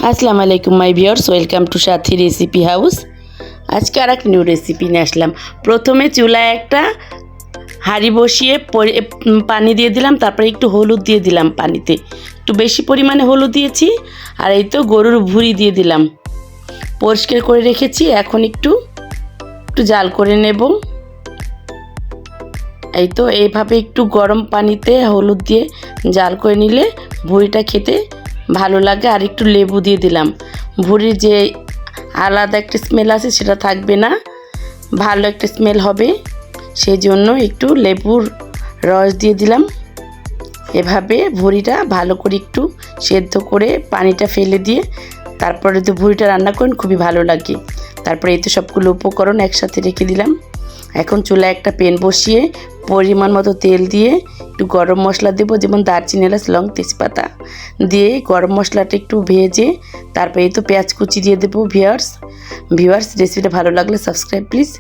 আসসালামু আলাইকুম মাই viewers, welcome to Sathi recipe house. আজকে আর একটা নিউ রেসিপি নিয়ে আসলাম। প্রথমে চুলায় একটা হাঁড়ি বসিয়ে পানি দিয়ে দিলাম, তারপরে একটু হলুদ দিয়ে দিলাম পানিতে, একটু বেশি পরিমাণে হলুদ দিয়েছি। আর এই তো গরুর ভুঁড়ি দিয়ে দিলাম, পরিষ্কার করে রেখেছি। এখন একটু জাল করে নেব। এই তো এইভাবে একটু গরম পানিতে হলুদ দিয়ে জাল করে নিলে ভুঁড়িটা খেতে ভালো লাগে। আর একটু লেবু দিয়ে দিলাম, ভুঁড়ির যে আলাদা একটা স্মেল আছে সেটা থাকবে না, ভালো একটা স্মেল হবে। সেই জন্য একটু লেবুর রস দিয়ে দিলাম। এভাবে ভুঁড়িটা ভালো করে একটু সেদ্ধ করে পানিটা ফেলে দিয়ে তারপরে তো ভুঁড়িটা রান্না করেন, খুবই ভালো লাগে। তারপরে এই তো সবগুলো উপকরণ একসাথে রেখে দিলাম। এখন চুলায় একটা প্যান বসিয়ে পরিমাণ মতো তেল দিয়ে একটু গরম মশলা দেবো, যেমন দারচিনি, এলাচ, লং, তেজপাতা দিয়ে গরম মশলাটা একটু ভেজে তারপরে এই তো পেঁয়াজ কুচি দিয়ে দেবো। ভিউয়ার্স রেসিপিটা ভালো লাগলে সাবস্ক্রাইব প্লিজ,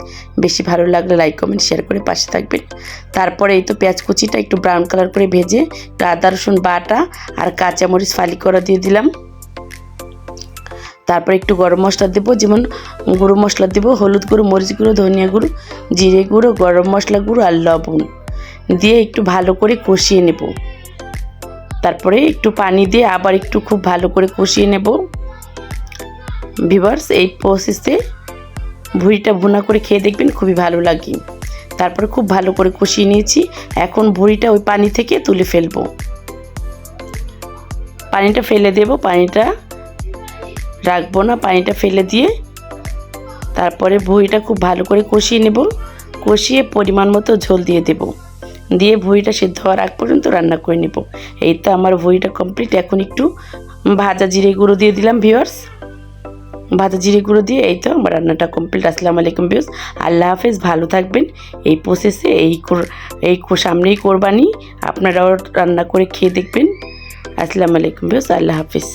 বেশি ভালো লাগলে লাইক কমেন্ট শেয়ার করে পাশে থাকবেন। তারপরে এই তো পেঁয়াজ কুচিটা একটু ব্রাউন কালার করে ভেজে একটু আদা রসুন বাটা আর কাঁচামরিচ ফালি করা দিয়ে দিলাম। তারপরে একটু গরম মশলা দেবো, যেমন গুঁড়ো মশলা দেবো, হলুদ গুঁড়ো, মরিচ গুঁড়ো, ধনিয়া গুঁড়ো, জিরে গুঁড়ো, গরম মশলা গুঁড়ো আর লবণ দিয়ে একটু ভালো করে কষিয়ে নেব। তারপরে একটু পানি দিয়ে আবার একটু খুব ভালো করে কষিয়ে নেব। ভিউয়ার্স এই প্রসেসে ভুঁড়িটা ভুনা করে খেয়ে দেখবেন, খুবই ভালো লাগে। তারপরে খুব ভালো করে কষিয়ে নিয়েছি। এখন ভুঁড়িটা ওই পানি থেকে তুলে ফেলবো, পানিটা ফেলে দেব, পানিটা রাখবো না, পানিটা ফেলে দিয়ে তারপরে ভুঁড়িটা খুব ভালো করে কষিয়ে নেব। কষিয়ে পরিমাণ মতো ঝোল দিয়ে দেব, দিয়ে ভুঁড়িটা সিদ্ধ হওয়ার আগ পর্যন্ত রান্না করে নেব। এই তো আমার ভুঁড়িটা কমপ্লিট। এখন একটু ভাজা জিরে গুঁড়ো দিয়ে দিলাম। ভিউয়ার্স ভাজা জিরে গুঁড়ো দিয়ে এই তো আমার রান্নাটা কমপ্লিট। আসসালামু আলাইকুম ভিউয়ার্স, আল্লাহ হাফেজ, ভালো থাকবেন। এই প্রসেসে এই সামনেই কোরবানি, আপনারাও রান্না করে খেয়ে দেখবেন। আসসালামু আলাইকুম ভিউয়ার্স, আল্লাহ হাফেজ।